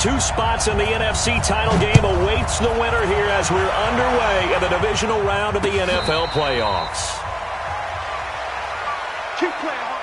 2 spots in the NFC title game awaits the winner here as we're underway in the divisional round of the NFL playoffs. Keep playing hard.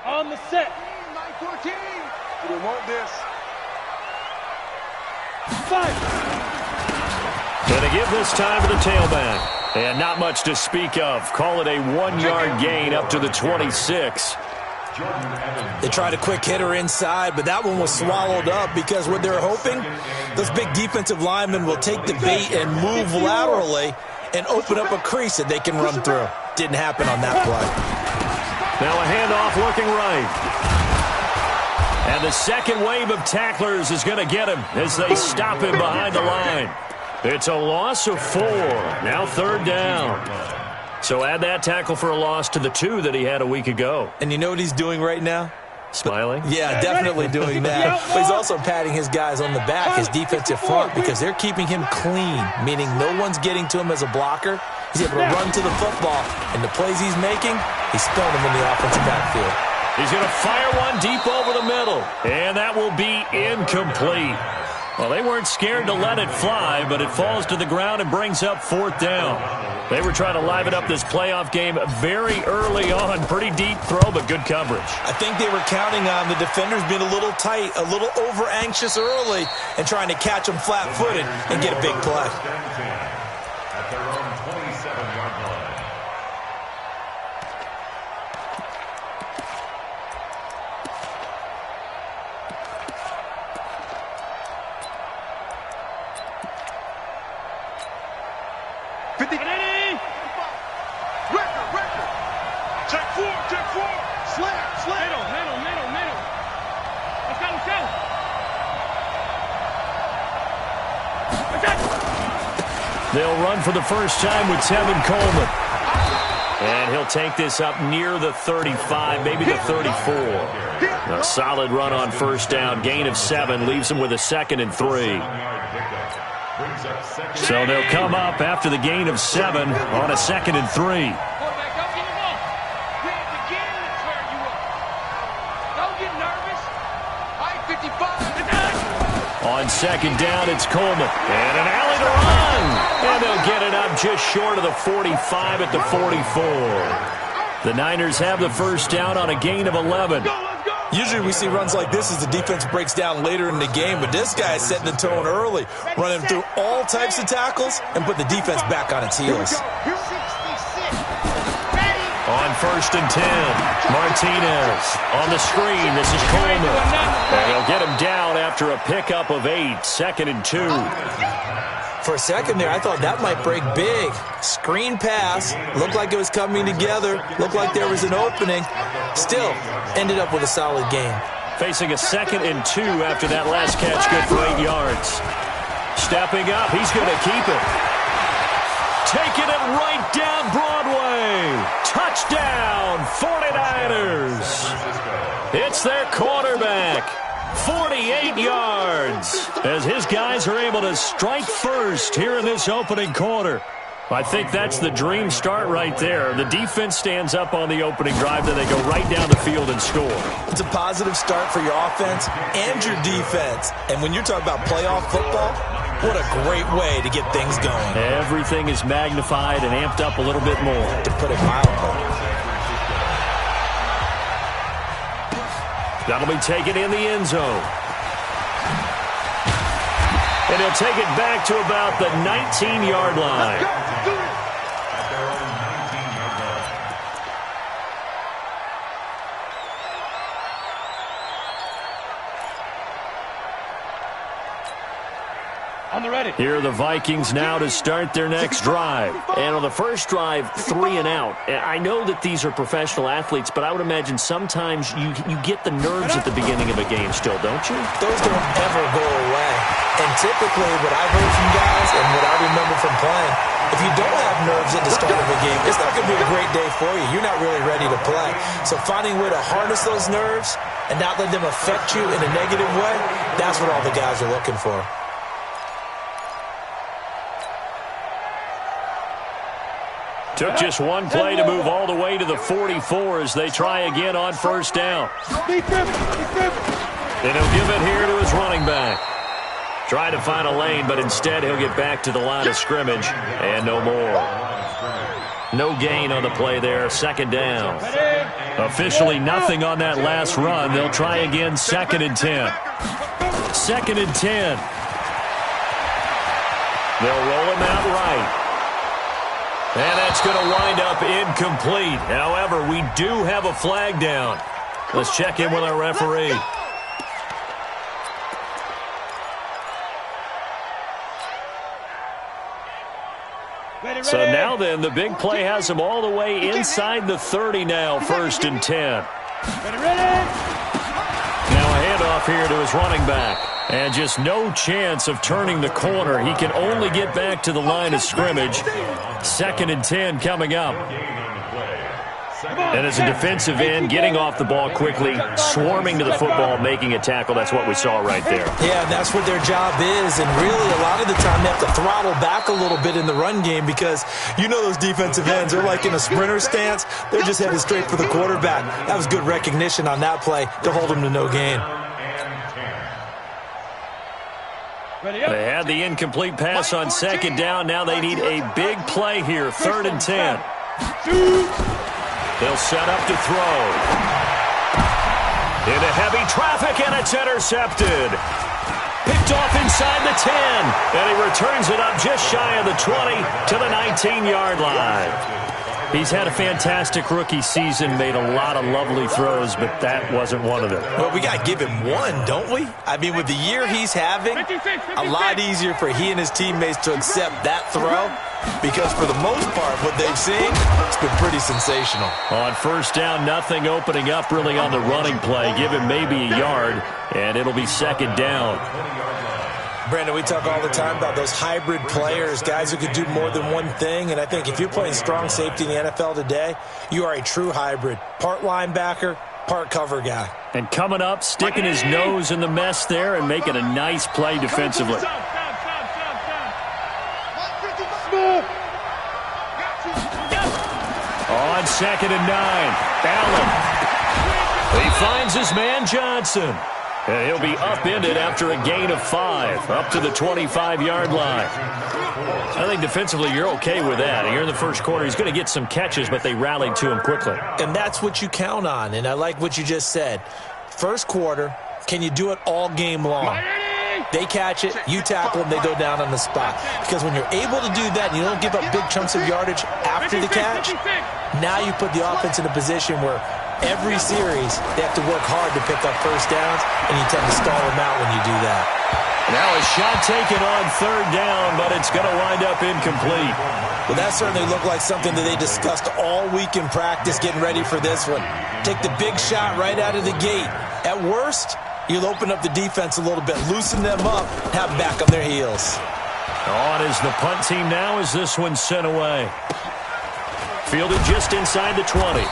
On the set. 9-14. You don't want this. Fight. Going to give this time to the tailback. And not much to speak of. Call it a 1-yard gain up to the 26. They tried a quick hitter inside, but that one was swallowed up because what they're hoping, those big defensive linemen will take the bait and move laterally and open up a crease that they can run through. Didn't happen on that play. Now a handoff looking right. And the second wave of tacklers is going to get him as they stop him behind the line. It's a loss of 4. Now 3rd down. So add that tackle for a loss to the 2 that he had a week ago. And you know what he's doing right now? Smiling? Yeah, definitely doing that. But he's also patting his guys on the back, his defensive front, because they're keeping him clean, meaning no one's getting to him as a blocker. He's able to run to the football, and the plays he's making, he's throwing them in the offensive backfield. He's going to fire one deep over the middle, and that will be incomplete. Well, they weren't scared to let it fly, but it falls to the ground and brings up 4th down. They were trying to liven up this playoff game very early on. Pretty deep throw, but good coverage. I think they were counting on the defenders being a little tight, a little over-anxious early, and trying to catch them flat-footed and get a big play. At their own 27-yard line. They'll run for the first time with Tevin Coleman. And he'll take this up near the 35, maybe the 34. A solid run on 1st down. Gain of 7 leaves him with a 2nd and 3. So they'll come up after the gain of 7 on a 2nd and 3. On 2nd down, it's Coleman. And an alley to run. And they'll get it up just short of the 45 at the 44. The Niners have the 1st down on a gain of 11. Usually we see runs like this as the defense breaks down later in the game, but this guy is setting the tone early, running through all types of tackles and put the defense back on its heels. On 1st and 10, Martinez on the screen. This is Coleman. And he'll get him down after a pickup of 8, 2nd and 2. For a second there, I thought that might break big. Screen pass, looked like it was coming together, looked like there was an opening. Still, ended up with a solid game. Facing a 2nd and 2 after that last catch, good for 8 yards. Stepping up, he's going to keep it. Taking it right down Broadway. Touchdown, 49ers. It's their quarterback. 48 yards as his guys are able to strike first here in this opening quarter. I think that's the dream start right there. The defense stands up on the opening drive, then they go right down the field and score. It's a positive start for your offense and your defense. And when you're talking about playoff football, what a great way to get things going. Everything is magnified and amped up a little bit more. To put it mildly. That'll be taken in the end zone. And he'll take it back to about the 19-yard line. At their own 19-yard line. On the ready. Here are the Vikings now to start their next drive. And on the first drive, 3 and out. I know that these are professional athletes, but I would imagine sometimes you get the nerves at the beginning of a game still, don't you? Those don't ever go away. And typically what I've heard from guys and what I remember from playing, if you don't have nerves at the start of a game, it's not going to be a great day for you. You're not really ready to play. So finding a way to harness those nerves and not let them affect you in a negative way, that's what all the guys are looking for. Took just one play to move all the way to the 44 as they try again on first down. And he'll give it here to his running back. Try to find a lane, but instead he'll get back to the line of scrimmage and no more. No gain on the play there, second down. Officially nothing on that last run. They'll try again, 2nd and 10. 2nd and 10. They'll roll him out right. And that's going to wind up incomplete. However, we do have a flag down. Let's check in with our referee. So now then, the big play has him all the way inside the 30 now, 1st and 10. Now a handoff here to his running back. And just no chance of turning the corner. He can only get back to the line of scrimmage. 2nd and 10 coming up. And as a defensive end, getting off the ball quickly, swarming to the football, making a tackle. That's what we saw right there. Yeah, that's what their job is. And really, a lot of the time, they have to throttle back a little bit in the run game because you know those defensive ends, they're like in a sprinter stance. They're just headed straight for the quarterback. That was good recognition on that play to hold him to no gain. They had the incomplete pass on 2nd down. Now they need a big play here, 3rd and 10. They'll set up to throw. Into heavy traffic, and it's intercepted. Picked off inside the 10, and he returns it up just shy of the 20 to the 19-yard line. He's had a fantastic rookie season, made a lot of lovely throws, but that wasn't one of them. Well, we got to give him one, don't we? I mean, with the year he's having, a lot easier for he and his teammates to accept that throw because for the most part, what they've seen, it's been pretty sensational. On first down, nothing opening up really on the running play. Give him maybe a yard, and it'll be 2nd down. Brandon, we talk all the time about those hybrid players, guys who could do more than one thing. And I think if you're playing strong safety in the NFL today, you are a true hybrid. Part linebacker, part cover guy. And coming up, sticking his nose in the mess there and making a nice play defensively. On 2nd and 9, Allen. He finds his man Johnson. And he'll be upended after a gain of 5, up to the 25-yard line. I think defensively you're okay with that. Here in the first quarter, he's going to get some catches, but they rallied to him quickly. And that's what you count on, and I like what you just said. First quarter, can you do it all game long? They catch it, you tackle them, they go down on the spot. Because when you're able to do that and you don't give up big chunks of yardage after the catch, now you put the offense in a position where every series they have to work hard to pick up first downs, and you tend to stall them out when you do that. Now a shot taken on 3rd down, but it's going to wind up incomplete. Well, that certainly looked like something that they discussed all week in practice getting ready for this one. Take the big shot right out of the gate. At worst, you'll open up the defense a little bit, loosen them up, have them back on their heels. On is the punt team now as this one's sent away. Fielded just inside the 20.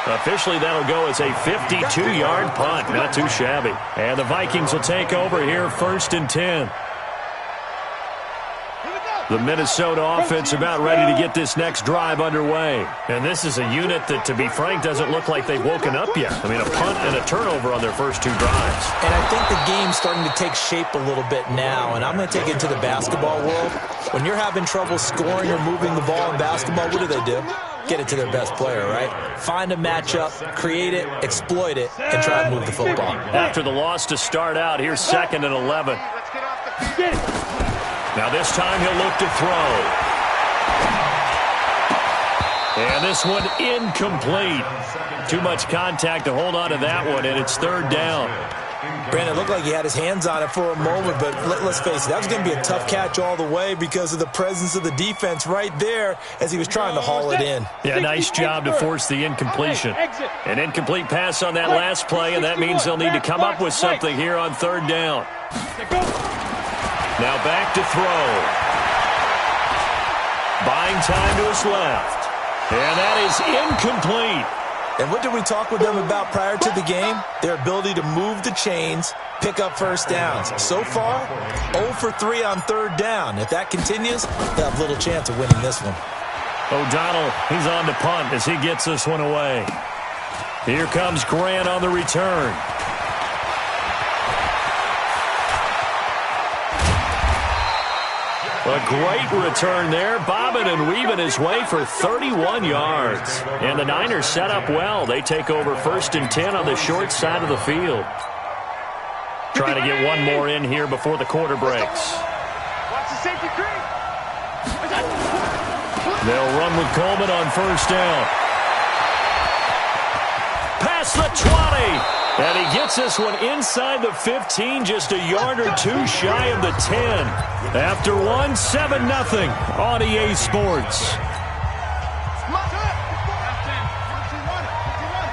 Officially, that'll go as a 52-yard punt. Not too shabby. And the Vikings will take over here, 1st and 10. The Minnesota offense about ready to get this next drive underway. And this is a unit that, to be frank, doesn't look like they've woken up yet. I mean, a punt and a turnover on their first two drives. And I think the game's starting to take shape a little bit now, and I'm going to take it to the basketball world. When you're having trouble scoring or moving the ball in basketball, what do? Get it to their best player, right? Find a matchup, create it, exploit it, and try to move the football. After the loss to start out, here's 2nd and 11. Now this time he'll look to throw. And this one incomplete. Too much contact to hold on to that one, and it's 3rd down. Brandon, it looked like he had his hands on it for a moment, but let's face it, that was going to be a tough catch all the way because of the presence of the defense right there as he was trying to haul it in. Yeah, nice job to force the incompletion. An incomplete pass on that last play, and that means they'll need to come up with something here on 3rd down. Now back to throw. Buying time to his left. And that is incomplete. And what did we talk with them about prior to the game? Their ability to move the chains, pick up first downs. So far, 0 for 3 on 3rd down. If that continues, they'll have little chance of winning this one. O'Donnell, he's on to punt as he gets this one away. Here comes Grant on the return. A great return there, bobbing and weaving his way for 31 yards. And the Niners set up well. They take over 1st and 10 on the short side of the field. Trying to get one more in here before the quarter breaks. Watch the safety creep. They'll run with Coleman on 1st down. Past the 20. And he gets this one inside the 15, just a yard or two shy of the 10. After one, 7-0 on EA Sports.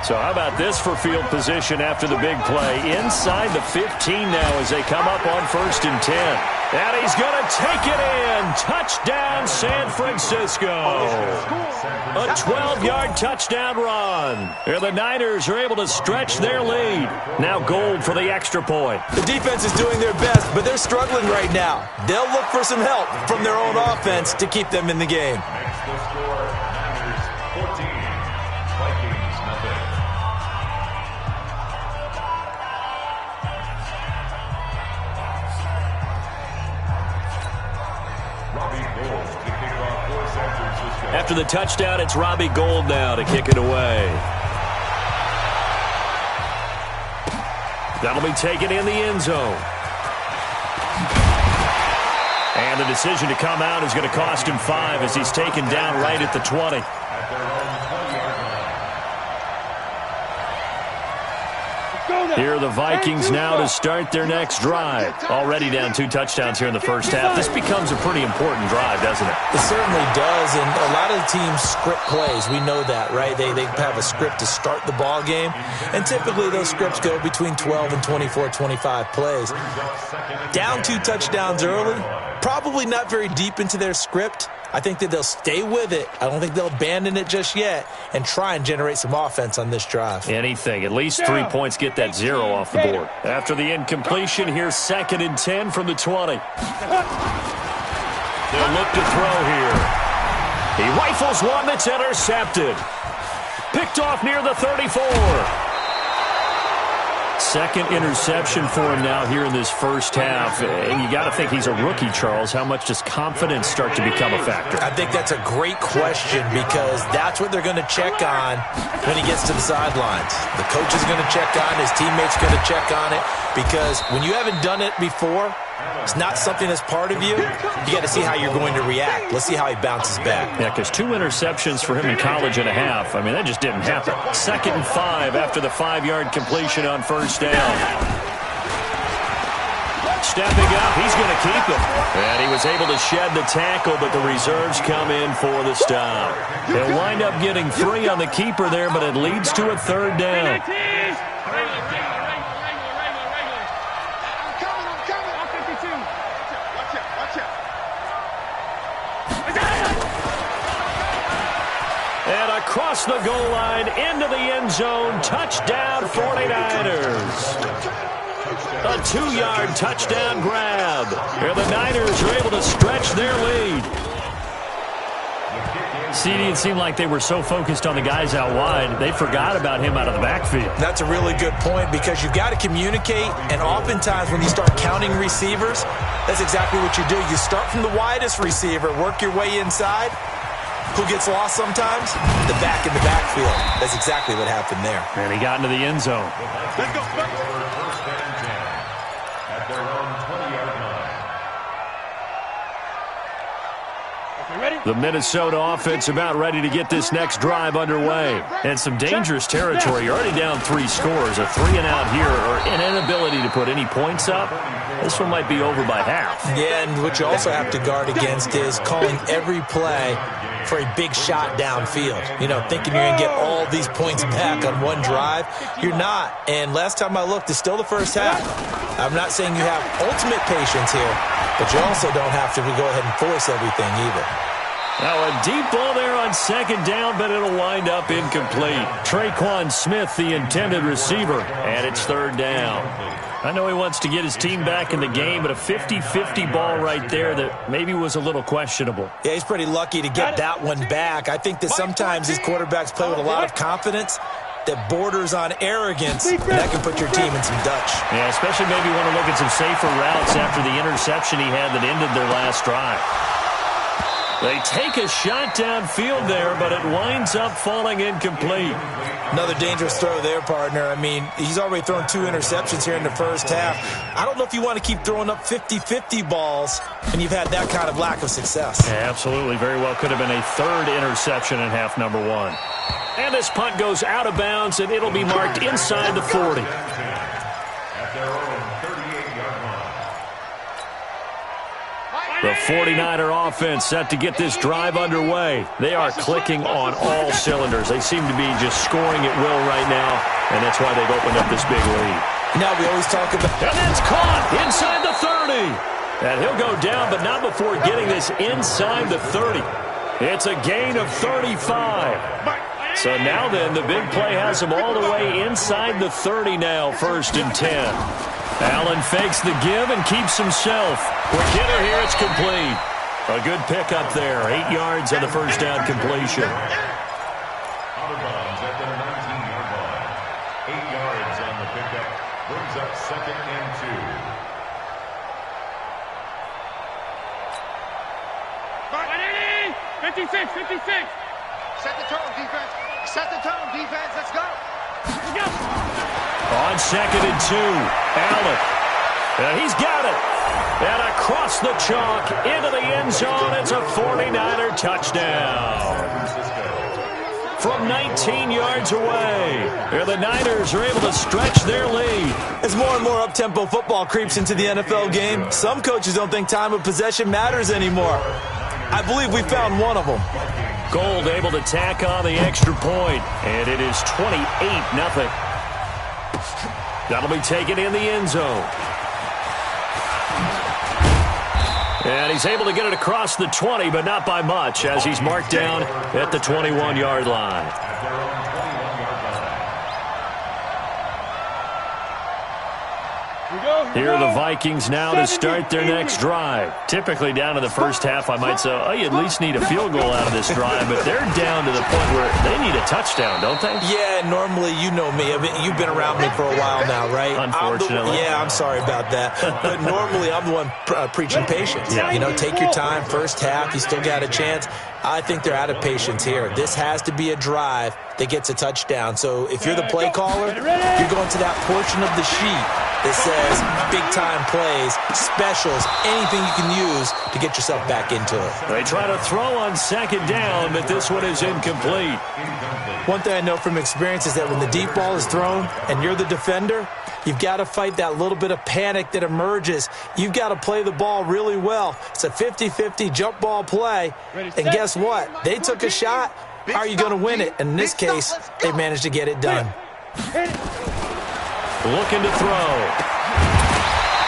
So how about this for field position after the big play? Inside the 15 now as they come up on 1st and 10. And he's going to take it in. Touchdown, San Francisco. A 12-yard touchdown run. And the Niners are able to stretch their lead. Now Gold for the extra point. The defense is doing their best, but they're struggling right now. They'll look for some help from their own offense to keep them in the game. Makes the score Niners 14, Vikings nothing. After the touchdown, it's Robbie Gould now to kick it away. That'll be taken in the end zone. And the decision to come out is going to cost him 5 as he's taken down right at the 20. Here are the Vikings now to start their next drive. Already down 2 touchdowns here in the first half. This becomes a pretty important drive, doesn't it? It certainly does, and a lot of the teams script plays. We know that, right? They have a script to start the ball game, and typically those scripts go between 12 and 24, 25 plays. Down 2 touchdowns early, probably not very deep into their script. I think that they'll stay with it. I don't think they'll abandon it just yet and try and generate some offense on this drive. Anything. At least 3 points get that 0 off the board. After the incompletion, here's 2nd and 10 from the 20. They'll look to throw here. He rifles one that's intercepted. Picked off near the 34. Second interception for him now here in this first half. And you got to think he's a rookie, Charles. How much does confidence start to become a factor? I think that's a great question because that's what they're going to check on when he gets to the sidelines. The coach is going to check on it. His teammates going to check on it because when you haven't done it before, it's not something that's part of you. You got to see how you're going to react. Let's see how he bounces back. Yeah, because 2 interceptions for him in college and a half. I mean, that just didn't happen. 2nd and 5 after the 5-yard completion on 1st down. Stepping up, he's going to keep it. And he was able to shed the tackle, but the reserves come in for the stop. They'll wind up getting 3 on the keeper there, but it leads to a 3rd down. And across the goal line, into the end zone, touchdown 49ers. A 2-yard touchdown grab. And the Niners are able to stretch their lead. CD, it seemed like they were so focused on the guys out wide, they forgot about him out of the backfield. That's a really good point because you've got to communicate, and oftentimes when you start counting receivers, that's exactly what you do. You start from the widest receiver, work your way inside. Who gets lost sometimes? The back in the backfield. That's exactly what happened there. And he got into the end zone. Let's go. First and 10 at their own 20-yard line. Ready? The Minnesota offense about ready to get this next drive underway. And some dangerous territory. You're already down 3 scores. A 3-and-out here or an inability to put any points up. This one might be over by half. Yeah, and what you also have to guard against is calling every play for a big shot downfield. You know, thinking you're going to get all these points back on one drive. You're not. And last time I looked, it's still the first half. I'm not saying you have ultimate patience here, but you also don't have to go ahead and force everything either. Now a deep ball there on second down, but it'll wind up incomplete. Traquan Smith, the intended receiver, and it's third down. I know he wants to get his team back in the game, but a 50-50 ball right there that maybe was a little questionable. Yeah, he's pretty lucky to get that one back. I think that sometimes these quarterbacks play with a lot of confidence that borders on arrogance, and that can put your team in some Dutch. Yeah, especially maybe want to look at some safer routes after the interception he had that ended their last drive. They take a shot downfield there, but it winds up falling incomplete. Another dangerous throw there, partner. I mean, he's already thrown 2 interceptions here in the first half. I don't know if you want to keep throwing up 50-50 balls, and you've had that kind of lack of success. Yeah, absolutely. Very well could have been a 3rd interception in half number 1. And this punt goes out of bounds, and it'll be marked inside the 40. At their own 38-yard line. The 49er offense set to get this drive underway. They are clicking on all cylinders. They seem to be just scoring at will right now, and that's why they've opened up this big lead. Now, we always talk about... And that's caught inside the 30. And he'll go down, but not before getting this inside the 30. It's a gain of 35. So now then, the big play has him all the way inside the 30 now, 1st and 10. Allen fakes the give and keeps himself. Quick hitter here, it's complete. A good pickup there, 8 yards on the first down completion. Out of bounds at the 19-yard line. 8 yards on the pickup. Brings up 2nd and 2. 56. Set the tone, defense. Set the tone, defense. Let's go. Let's go. On 2nd and 2, Allen. And he's got it. And across the chalk into the end zone. It's a 49er touchdown. From 19 yards away. The Niners are able to stretch their lead. As more and more up-tempo football creeps into the NFL game, some coaches don't think time of possession matters anymore. I believe we found one of them. Gold able to tack on the extra point, and it is 28-0. That'll be taken in the end zone. And he's able to get it across the 20, but not by much, as he's marked down at the 21-yard line. Here are the Vikings now to start their next drive. Typically down to the first half, I might say, oh, you at least need a field goal out of this drive, but they're down to the point where they need a touchdown, don't they? Yeah, normally, you know me. I mean, you've been around me for a while now, right? Unfortunately. I'm sorry about that. But normally, I'm the one preaching patience. Yeah. You know, take your time. First half, you still got a chance. I think they're out of patience here. This has to be a drive that gets a touchdown. So if you're the play caller, you're going to that portion of the sheet that says big-time plays, specials, anything you can use to get yourself back into it. They try to throw on 2nd down, but this one is incomplete. One thing I know from experience is that when the deep ball is thrown and you're the defender, you've got to fight that little bit of panic that emerges. You've got to play the ball really well. It's a 50-50 jump ball play. And guess what? They took a shot. How are you going to win it? And in this case, they managed to get it done. Looking to throw.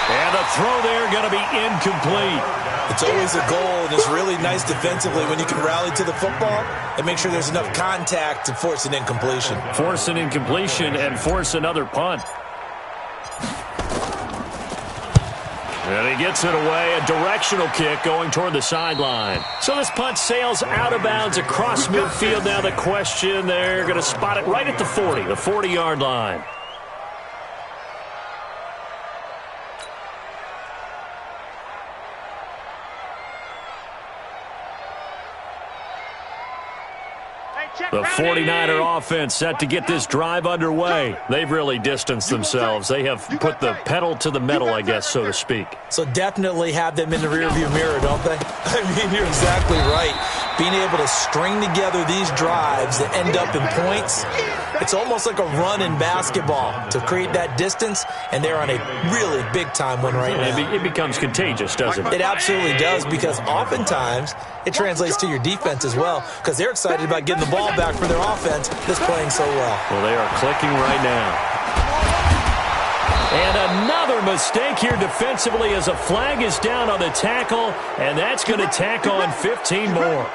And the throw there going to be incomplete. It's always a goal, and it's really nice defensively when you can rally to the football and make sure there's enough contact to force an incompletion. Force an incompletion and force another punt. And he gets it away, a directional kick going toward the sideline. So this punt sails out of bounds across midfield. Now the question, they're going to spot it right at the 40, the 40-yard line. The 49er offense set to get this drive underway. They've really distanced themselves. They have put the pedal to the metal, I guess, so to speak. So definitely have them in the rearview mirror, don't they? I mean, you're exactly right. Being able to string together these drives that end up in points, it's almost like a run in basketball to create that distance, and they're on a really big-time one right now. It becomes contagious, doesn't it? It absolutely does, because oftentimes it translates to your defense as well, because they're excited about getting the ball back for their offense that's playing so well. Well, they are clicking right now. And another mistake here defensively as a flag is down on the tackle, and that's going to tack on 15 more.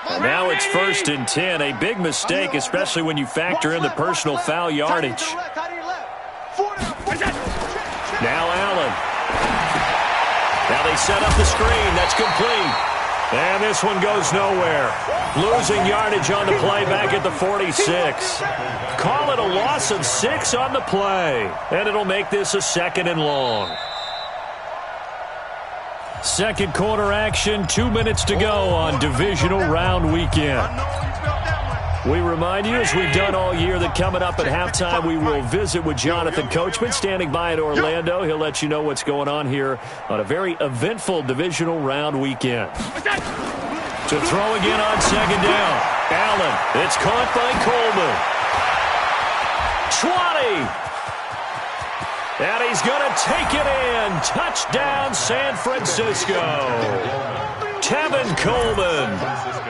And now it's 1st and 10, a big mistake, especially when you factor in the personal foul yardage. Now Allen. Now they set up the screen. That's complete. And this one goes nowhere. Losing yardage on the play back at the 46. Call it a loss of 6 on the play. And it'll make this a 2nd and long. Second quarter action, 2 minutes to go on divisional round weekend. We remind you, as we've done all year, that coming up at halftime, we will visit with Jonathan Coachman, standing by in Orlando. He'll let you know what's going on here on a very eventful divisional round weekend. To throw again on 2nd down. Allen, it's caught by Coleman. 20. And he's going to take it in. Touchdown, San Francisco. Tevin Coleman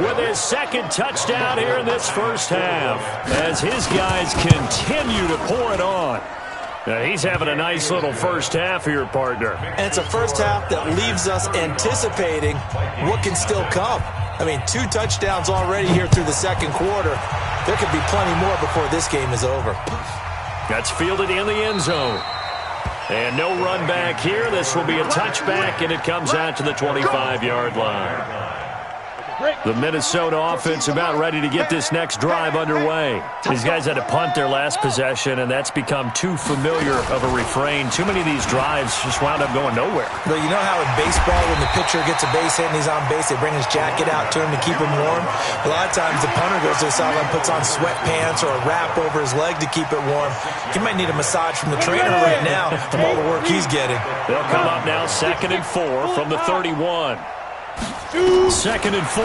with his 2nd touchdown here in this first half as his guys continue to pour it on. Now, he's having a nice little first half here, partner. And it's a first half that leaves us anticipating what can still come. I mean, 2 touchdowns already here through the second quarter. There could be plenty more before this game is over. That's fielded in the end zone. And no run back here. This will be a touchback, and it comes out to the 25-yard line. The Minnesota offense about ready to get this next drive underway. These guys had to punt their last possession, and that's become too familiar of a refrain. Too many of these drives just wound up going nowhere. But you know how in baseball, when the pitcher gets a base hit and he's on base, they bring his jacket out to him to keep him warm? A lot of times the punter goes to the sideline, puts on sweatpants or a wrap over his leg to keep it warm. He might need a massage from the trainer right now from all the work he's getting. They'll come up now 2nd and 4 from the 31. 2nd and 4.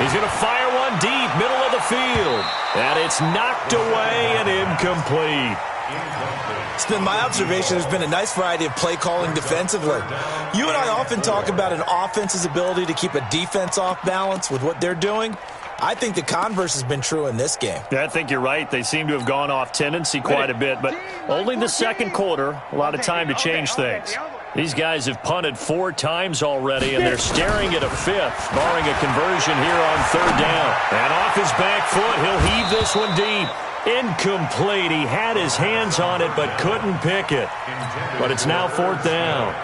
He's going to fire one deep, middle of the field. And it's knocked away and incomplete. It's been my observation there's been a nice variety of play calling defensively. You and I often talk about an offense's ability to keep a defense off balance with what they're doing. I think the converse has been true in this game. Yeah, I think you're right. They seem to have gone off tendency quite a bit, but only the second quarter, a lot of time to change things. These guys have punted 4 times already, and they're staring at a 5th, barring a conversion here on 3rd down. And off his back foot, he'll heave this one deep. Incomplete. He had his hands on it, but couldn't pick it. But it's now 4th down.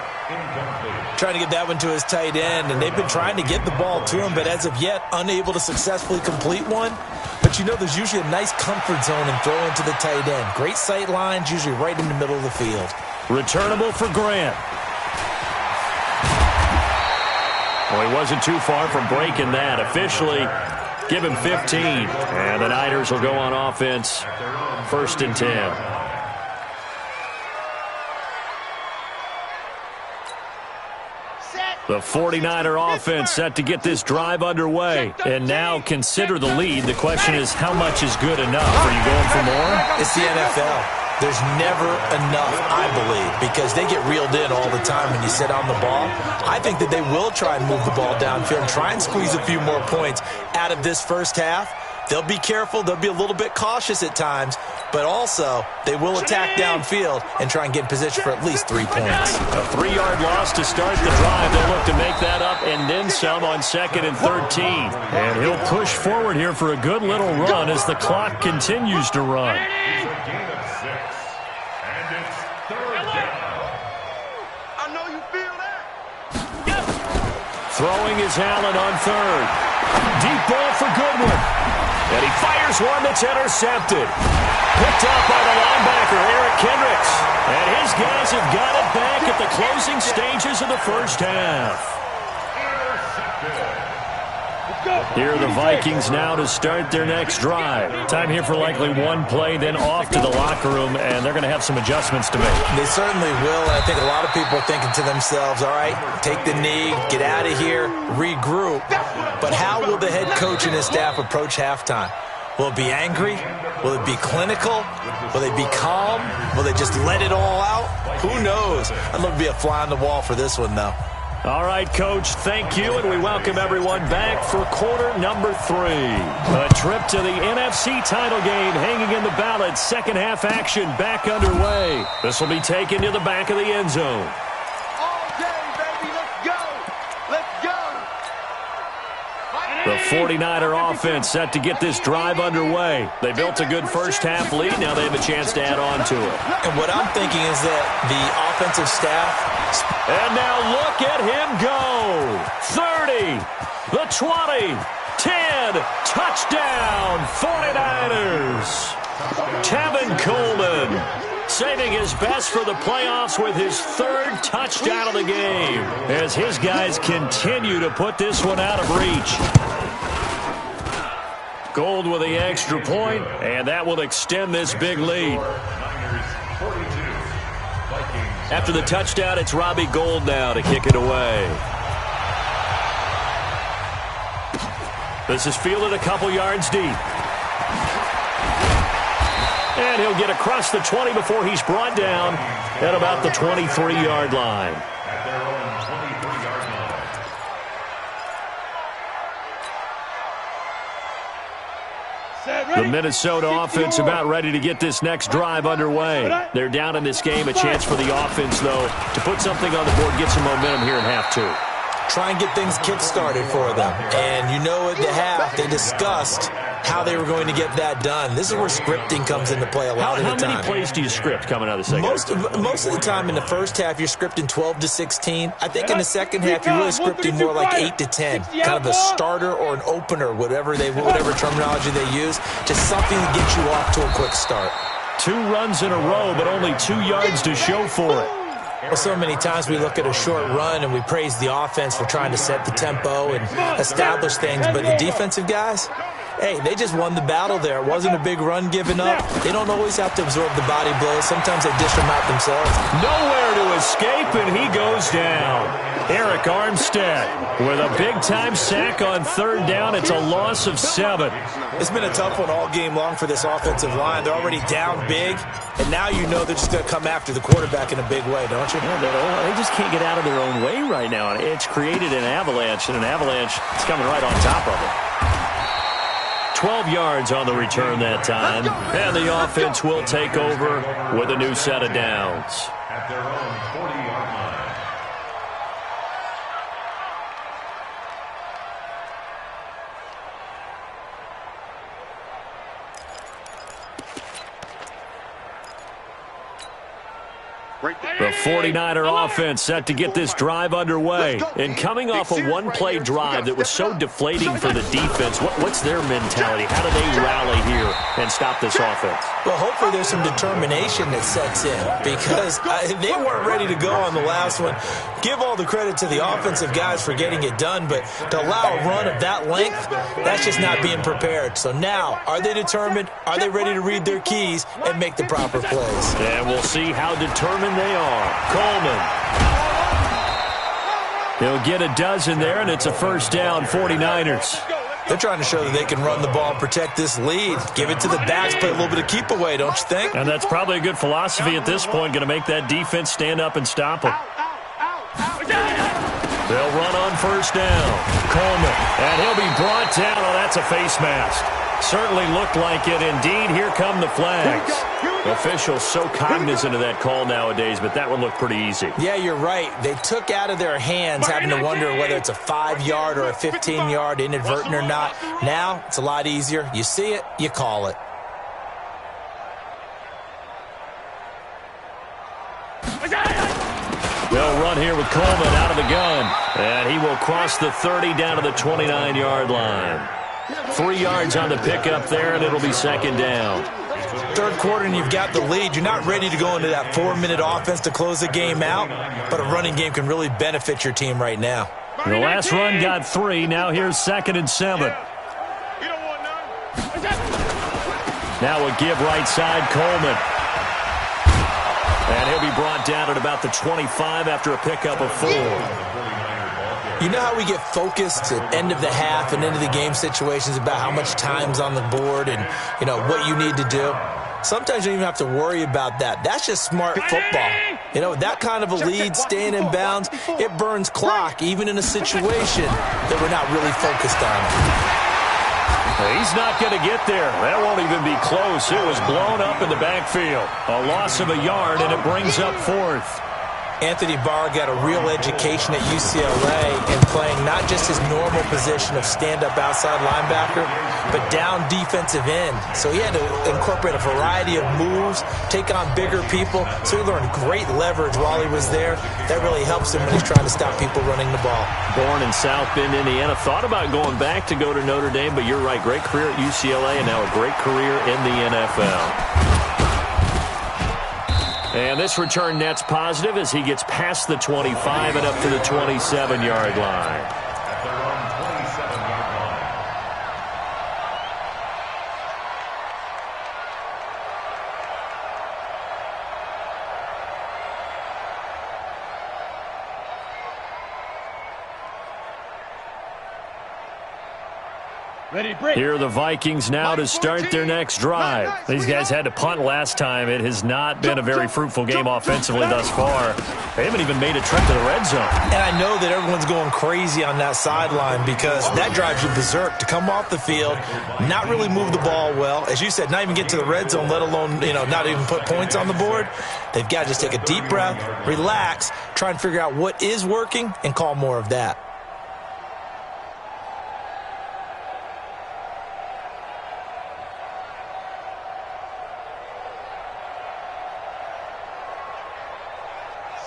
Trying to get that one to his tight end, and they've been trying to get the ball to him, but as of yet, unable to successfully complete one. But you know, there's usually a nice comfort zone in throwing to the tight end. Great sight lines, usually right in the middle of the field. Returnable for Grant. Well, he wasn't too far from breaking that. Officially, give him 15. And the Niners will go on offense, 1st and 10. The 49er offense set to get this drive underway. And now consider the lead. The question is, how much is good enough? Are you going for more? It's the NFL. There's never enough, I believe, because they get reeled in all the time when you sit on the ball. I think that they will try and move the ball downfield and try and squeeze a few more points out of this first half. They'll be careful. They'll be a little bit cautious at times, but also they will attack downfield and try and get in position for at least 3 points. A 3-yard loss to start the drive. They'll look to make that up and then some on 2nd and 13. And he'll push forward here for a good little run as the clock continues to run. It's a gain of 6. And it's 3rd down. I know you feel that. Throwing is Allen on 3rd. Deep ball for Goodwin. And he fires one that's intercepted. Picked up by the linebacker, Eric Kendricks. And his guys have got it back at the closing stages of the first half. Here are the Vikings now to start their next drive. Time here for likely one play, then off to the locker room, and they're going to have some adjustments to make. They certainly will, and I think a lot of people are thinking to themselves, all right, take the knee, get out of here, regroup. But how will the head coach and his staff approach halftime? Will it be angry? Will it be clinical? Will they be calm? Will they just let it all out? Who knows? I'd love to be a fly on the wall for this one, though. All right, Coach, thank you, and we welcome everyone back for quarter number 3. A trip to the NFC title game hanging in the balance. Second half action back underway. This will be taken to the back of the end zone. All day, baby. Let's go. Let's go. The 49er offense set to get this drive underway. They built a good first half lead. Now they have a chance to add on to it. And what I'm thinking is that the offensive staff... And now look at him go. 30, the 20, 10, touchdown, 49ers. Tevin Coleman saving his best for the playoffs with his 3rd touchdown of the game as his guys continue to put this one out of reach. Gold with the extra point, and that will extend this big lead. After the touchdown, it's Robbie Gould now to kick it away. This is fielded a couple yards deep. And he'll get across the 20 before he's brought down at about the 23-yard line. At their own 23-yard line. The Minnesota offense about ready to get this next drive underway. They're down in this game. A chance for the offense, though, to put something on the board, get some momentum here in half 2. Try and get things kick-started for them. And you know at the half, they discussed how they were going to get that done. This is where scripting comes into play a lot of the time. How many plays do you script coming out of the second half? Most of the time in the first half, you're scripting 12 to 16. I think in the second half, you're really scripting more like 8 to 10. Kind of a starter or an opener, whatever terminology they use, just something to get you off to a quick start. 2 runs in a row, but only 2 yards to show for it. Well, so many times we look at a short run and we praise the offense for trying to set the tempo and establish things, but the defensive guys, hey, they just won the battle there. It wasn't a big run given up. They don't always have to absorb the body blows. Sometimes they dish them out themselves. Nowhere to escape, and he goes down. Eric Armstead with a big-time sack on 3rd down. It's a loss of 7. It's been a tough one all game long for this offensive line. They're already down big, and now you know they're just going to come after the quarterback in a big way, don't you? Yeah, they just can't get out of their own way right now. It's created an avalanche, and an avalanche is coming right on top of it. 12 yards on the return that time, and the offense will take over with a new set of downs. At their own 40-yard line. The 49er offense set to get this drive underway. And coming off a one-play drive that was so deflating for the defense, what's their mentality? How do they rally here and stop this offense? Well, hopefully there's some determination that sets in because they weren't ready to go on the last one. Give all the credit to the offensive guys for getting it done, but to allow a run of that length, that's just not being prepared. So now, are they determined? Are they ready to read their keys and make the proper plays? And we'll see how determined they are. Coleman. He'll get a dozen there, and it's a first down, 49ers. They're trying to show that they can run the ball and protect this lead. Give it to the backs, play a little bit of keep away, don't you think? And that's probably a good philosophy at this point, going to make that defense stand up and stop them. They'll run on first down. Coleman, and he'll be brought down. Oh, that's a face mask. Certainly looked like it. Indeed, here come the flags. Officials so cognizant of that call nowadays, but that one looked pretty easy. Yeah, you're right. They took out of their hands having to wonder whether it's a 5-yard or a 15-yard inadvertent or not. Now, it's a lot easier. You see it, you call it. They'll run here with Coleman out of the gun. And he will cross the 30 down to the 29-yard line. 3 yards on the pickup there, and it'll be second down. Third quarter and you've got the lead. You're not ready to go into that 4-minute offense to close the game out, but a running game can really benefit your team right now. The last run got 3. Now here's 2nd and 7. Now a give right side, Coleman. And he'll be brought down at about the 25 after a pickup of 4. You know how we get focused at end of the half and into the game situations about how much time's on the board and, you know, what you need to do? Sometimes you don't even have to worry about that. That's just smart football. You know, that kind of a lead, staying in bounds, it burns clock, even in a situation that we're not really focused on. He's not going to get there. That won't even be close. It was blown up in the backfield. A loss of a yard, and it brings up 4th. Anthony Barr got a real education at UCLA in playing not just his normal position of stand-up outside linebacker, but down defensive end. So he had to incorporate a variety of moves, take on bigger people. So he learned great leverage while he was there. That really helps him when he's trying to stop people running the ball. Born in South Bend, Indiana. Thought about going back to go to Notre Dame, but you're right. Great career at UCLA and now a great career in the NFL. And this return net's positive as he gets past the 25 and up to the 27-yard line. Here are the Vikings now to start their next drive. These guys had to punt last time. It has not been a very fruitful game offensively thus far. They haven't even made a trip to the red zone. And I know that everyone's going crazy on that sideline because that drives you berserk to come off the field, not really move the ball well. As you said, not even get to the red zone, let alone, you know, not even put points on the board. They've got to just take a deep breath, relax, try and figure out what is working, and call more of that.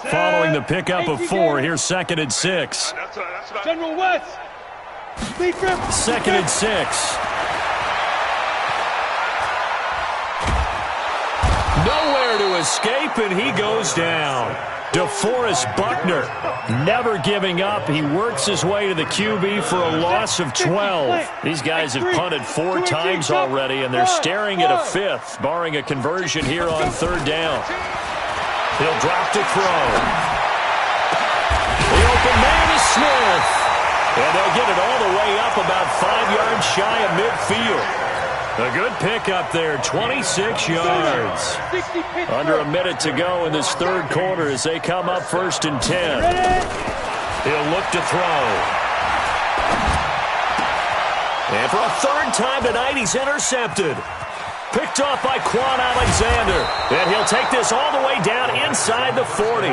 Following the pickup of 4, here's 2nd and 6. General West. 2nd and 6. Nowhere to escape, and he goes down. DeForest Buckner never giving up. He works his way to the QB for a loss of 12. These guys have punted 4 times already, and they're staring at a 5th, barring a conversion here on 3rd down. He'll drop to throw. The open man is Smith. And they'll get it all the way up about 5 yards shy of midfield. A good pickup there, 26 yards. Under a minute to go in this 3rd quarter as they come up 1st and 10. He'll look to throw. And for a 3rd time tonight, he's intercepted. Picked off by Quan Alexander. And he'll take this all the way down inside the 40.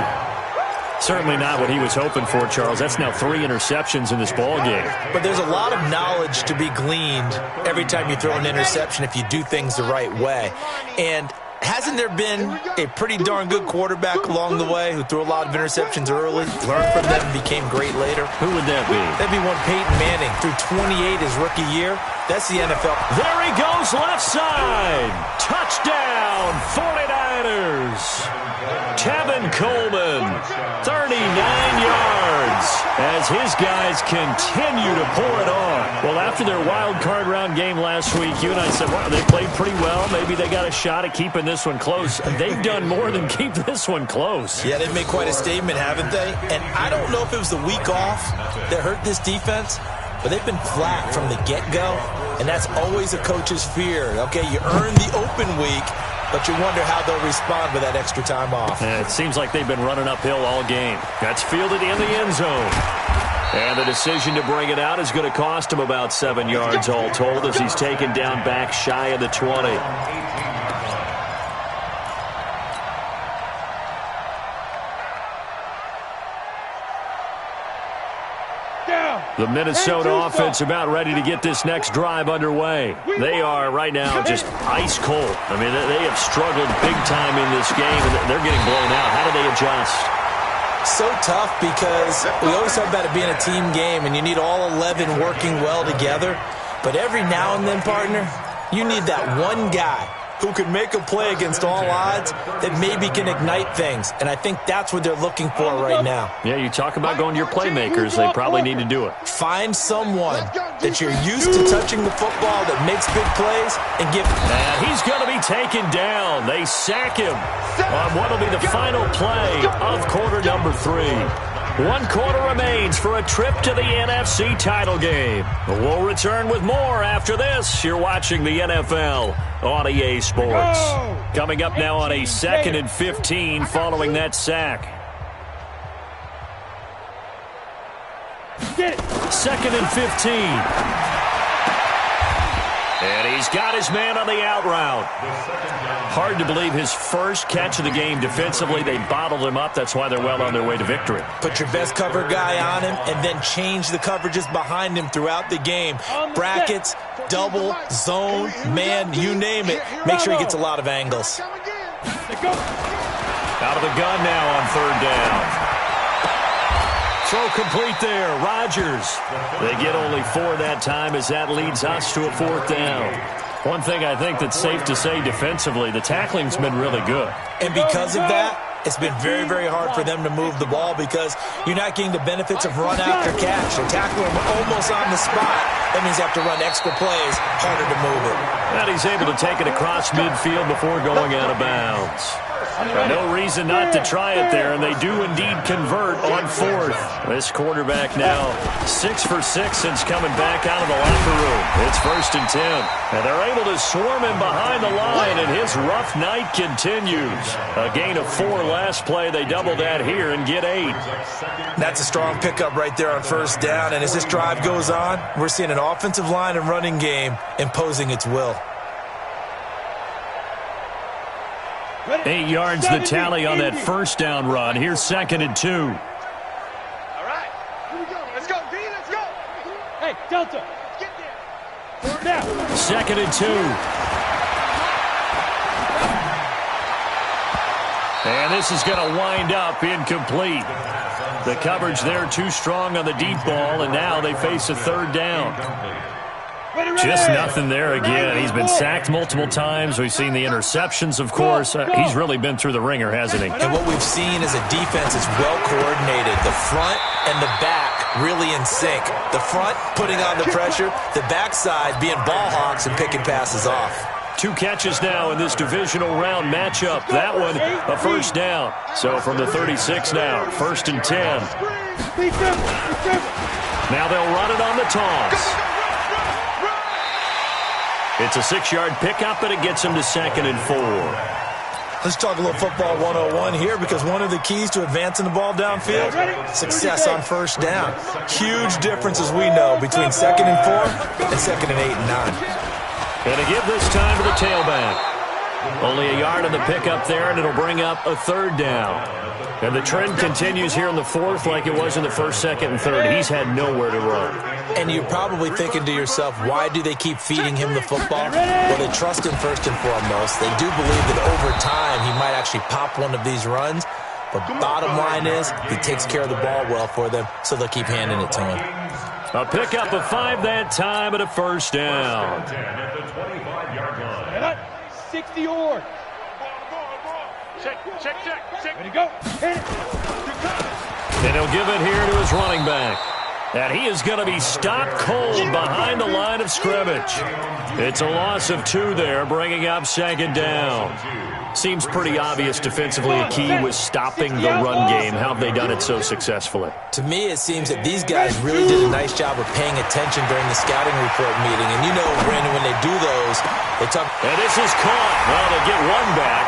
Certainly not what he was hoping for, Charles. That's now 3 interceptions in this ball game. But there's a lot of knowledge to be gleaned every time you throw an interception if you do things the right way. And hasn't there been a pretty darn good quarterback along the way who threw a lot of interceptions early, learned from them, and became great later? Who would that be? That'd be one Peyton Manning. Threw 28 his rookie year. That's the NFL. There he goes, left side. Touchdown, 49ers. Tevin Coleman, 39 yards, as his guys continue to pour it on. Well, after their wild card round game last week, you and I said, wow, they played pretty well. Maybe they got a shot at keeping this one close. They've done more than keep this one close. Yeah, they've made quite a statement, haven't they? And I don't know if it was the week off that hurt this defense, but they've been flat from the get-go, and that's always a coach's fear. Okay, you earn the open week, but you wonder how they'll respond with that extra time off. Yeah, it seems like they've been running uphill all game. That's fielded in the end zone. And the decision to bring it out is going to cost him about 7 yards all told as he's taken down back shy of the 20. The Minnesota offense about ready to get this next drive underway. They are right now just ice cold. I mean, they have struggled big time in this game, and they're getting blown out. How do they adjust? So tough because we always talk about it being a team game, and you need all 11 working well together. But every now and then, partner, you need that one guy who can make a play against all odds that maybe can ignite things. And I think that's what they're looking for right now. Yeah, you talk about going to your playmakers. They probably need to do it. Find someone that you're used to touching the football that makes big plays and give. And he's going to be taken down. They sack him on what will be the final play of quarter number 3. 1 quarter remains for a trip to the NFC title game. We'll return with more after this. You're watching the NFL on EA Sports. Coming up now on a 2nd and 15 following that sack. 2nd and 15. And he's got his man on the out route. Hard to believe his first catch of the game defensively. They bottled him up. That's why they're well on their way to victory. Put your best cover guy on him and then change the coverages behind him throughout the game. Brackets, double, zone, man, you name it. Make sure he gets a lot of angles. Out of the gun now on 3rd down. Throw complete there. Rodgers. They get only 4 that time as that leads us to a 4th down. One thing I think that's safe to say defensively, the tackling's been really good. And because of that, it's been very, very hard for them to move the ball because you're not getting the benefits of run after catch. They're tackling him almost on the spot. That means you have to run extra plays, harder to move it. And he's able to take it across midfield before going out of bounds. No reason not to try it there, and they do indeed convert on 4th. This quarterback now 6 for 6 since coming back out of the locker room. It's 1st and 10. And they're able to swarm him behind the line, and his rough night continues. A gain of 4 last play. They double that here and get 8. That's a strong pickup right there on 1st down, and as this drive goes on, we're seeing an offensive line and running game imposing its will. 8 yards the tally on that 1st down run. Here's 2nd and 2. All right. Here we go. Let's go, D. Let's go. Hey, Delta. Get there. Now. 2nd and 2. And this is going to wind up incomplete. The coverage there too strong on the deep ball, and now they face a 3rd down. Just nothing there again. He's been sacked multiple times. We've seen the interceptions, of course. He's really been through the ringer, hasn't he? And what we've seen is a defense that's well coordinated. The front and the back really in sync. The front putting on the pressure, the backside being ball hawks and picking passes off. 2 catches now in this divisional round matchup. That one, a 1st down. So from the 36 now, 1st and 10. Now they'll run it on the toss. It's a 6-yard pickup, and it gets him to 2nd and 4. Let's talk a little football 101 here because one of the keys to advancing the ball downfield, success on 1st down. Huge difference, as we know, between 2nd and 4 and 2nd and 8 and 9. And to give this time to the tailback. Only a yard on the pickup there, and it'll bring up a 3rd down. And the trend continues here in the 4th like it was in the 1st, 2nd, and 3rd. He's had nowhere to run. And you're probably thinking to yourself, why do they keep feeding him the football? Well, they trust him first and foremost. They do believe that over time he might actually pop one of these runs. But bottom line is he takes care of the ball well for them, so they'll keep handing it to him. A pickup of 5 that time and a 1st down. 60 yard. Check. Ready to go. Hit it. And he'll give it here to his running back. And he is going to be stopped cold behind the line of scrimmage. It's a loss of 2 there, bringing up 2nd down. Seems pretty obvious defensively a key was stopping the run game. How have they done it so successfully? To me, it seems that these guys really did a nice job of paying attention during the scouting report meeting. And you know, Brandon, when they do those, they talk. And this is caught. Well, they get 1 back.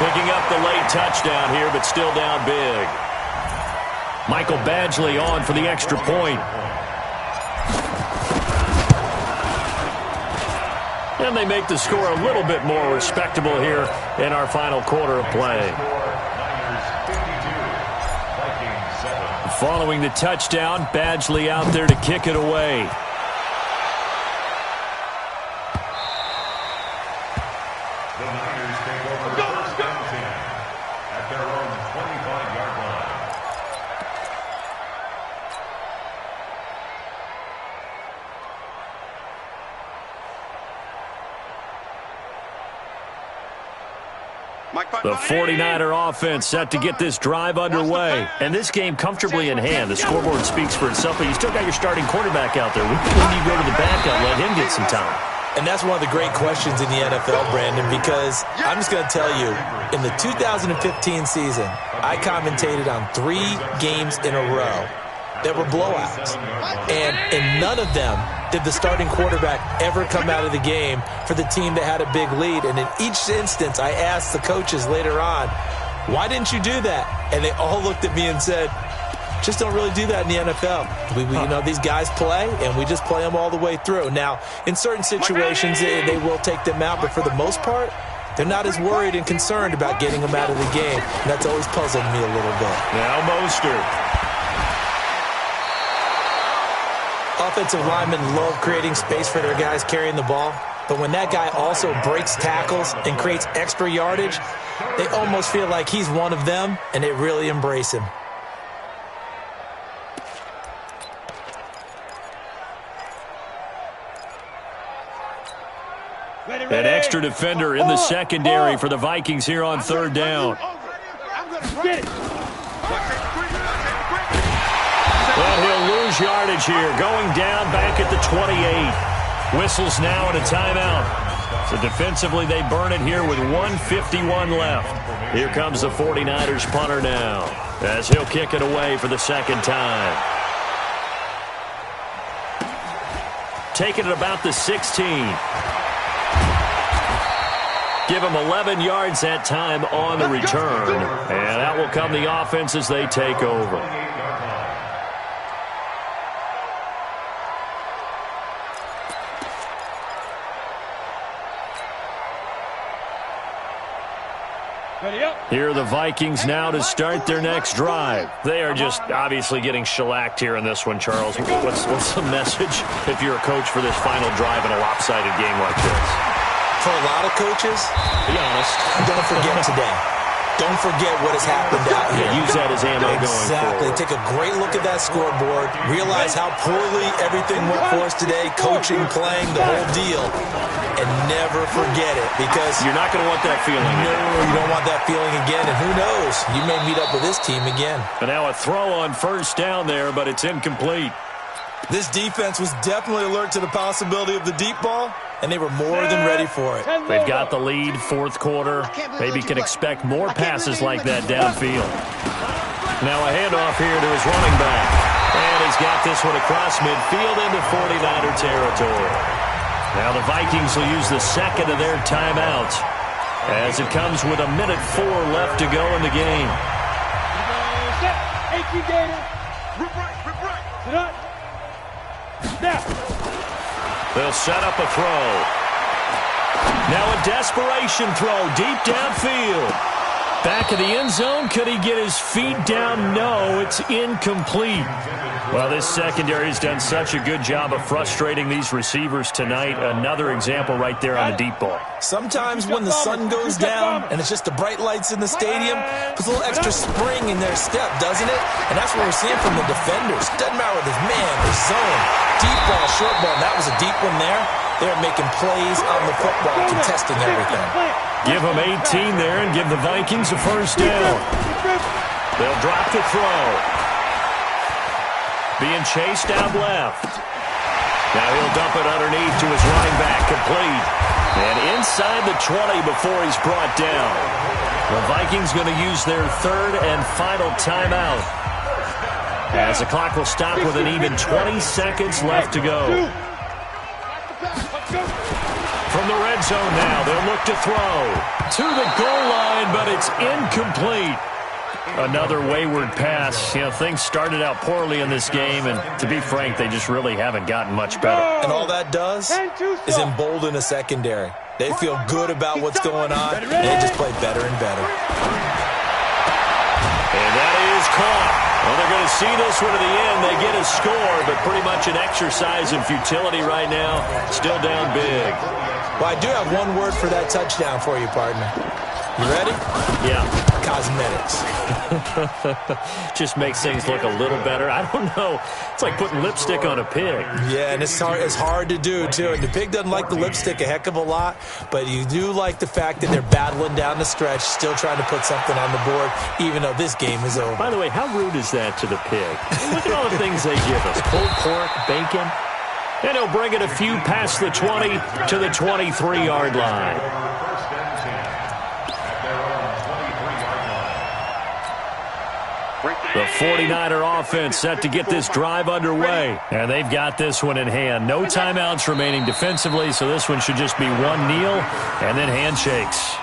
Picking up the late touchdown here, but still down big. Michael Badgley on for the extra point. And they make the score a little bit more respectable here in our final quarter of play. Following the touchdown, Badgley out there to kick it away. The Niners take over first and 10 at their own 25-yard line. The 49er offense set to get this drive underway. And this game comfortably in hand. The scoreboard speaks for itself, but you still got your starting quarterback out there. When do you go to the backup, let him get some time? And that's one of the great questions in the NFL, Brandon, because I'm just going to tell you, in the 2015 season, I commentated on 3 games in a row that were blowouts. And in none of them did the starting quarterback ever come out of the game for the team that had a big lead. And in each instance, I asked the coaches later on, why didn't you do that? And they all looked at me and said, just don't really do that in the NFL. You know, these guys play, and we just play them all the way through. Now, in certain situations, they will take them out, but for the most part, they're not as worried and concerned about getting them out of the game. And that's always puzzled me a little bit. Now Mostert. Offensive linemen love creating space for their guys carrying the ball, but when that guy also breaks tackles and creates extra yardage, they almost feel like he's one of them, and they really embrace him. An extra defender in the secondary for the Vikings here on third down. Get it. Well, he'll lose yardage here, going down back at the 28. Whistles now and a timeout. So defensively, they burn it here with 1:51 left. Here comes the 49ers punter now, as he'll kick it away for the second time. Taking it about the 16. Give him 11 yards that time on the return. And out will come the offense as they take over. Here are the Vikings now to start their next drive. They are just obviously getting shellacked here in this one, Charles. What's the message if you're a coach for this final drive in a lopsided game like this? For a lot of coaches, be honest, don't forget today. Don't forget what has happened out here. Yeah, use that as ammo going Exactly. forward. Take a great look at that scoreboard. Realize how poorly everything went for us today. Coaching, playing, the whole deal. And never forget it, because you're not going to want that feeling again. No, you don't want that feeling again. And who knows? You may meet up with this team again. And now a throw on first down there, but it's incomplete. This defense was definitely alert to the possibility of the deep ball, and they were more than ready for it. They've got the lead, fourth quarter. Maybe can expect more passes like that downfield. Now a handoff here to his running back. And he's got this one across midfield into 49er territory. Now the Vikings will use the second of their timeouts as it comes with 1:04 left to go in the game. They'll set up a throw. Now a desperation throw deep downfield. Back of the end zone. Could he get his feet down? No, it's incomplete. Well, this secondary has done such a good job of frustrating these receivers tonight. Another example right there on the deep ball. Sometimes when the sun goes down and it's just the bright lights in the stadium, puts a little extra spring in their step, doesn't it? And that's what we're seeing from the defenders. Doesn't matter whether it's man or zone, deep ball, short ball. And that was a deep one there. They're making plays on the football, contesting everything. Give them 18 there and give the Vikings a first down. They'll drop the throw. Being chased out left. Now he'll dump it underneath to his running back, complete. And inside the 20 before he's brought down. The Vikings going to use their third and final timeout, as the clock will stop with an even 20 seconds left to go. From the red zone now, they'll look to throw to the goal line, but it's incomplete. Another wayward pass. You know, things started out poorly in this game, and to be frank, they just really haven't gotten much better. And all that does is embolden a secondary. They feel good about what's going on, and they just play better and better. And that is caught. Well, they're going to see this one to the end. They get a score, but pretty much an exercise in futility right now. Still down big. Well, I do have one word for that touchdown for you, partner. You ready? Yeah. Cosmetics. Just makes things look a little better. I don't know. It's like putting lipstick on a pig. Yeah, and it's hard to do, too. And the pig doesn't like the lipstick a heck of a lot, but you do like the fact that they're battling down the stretch, still trying to put something on the board, even though this game is over. By the way, how rude is that to the pig? Look at all the things they give us. Pulled pork, bacon. And he'll bring it a few past the 20 to the 23-yard line. The 49er offense set to get this drive underway. And they've got this one in hand. No timeouts remaining defensively, so this one should just be one kneel and then handshakes.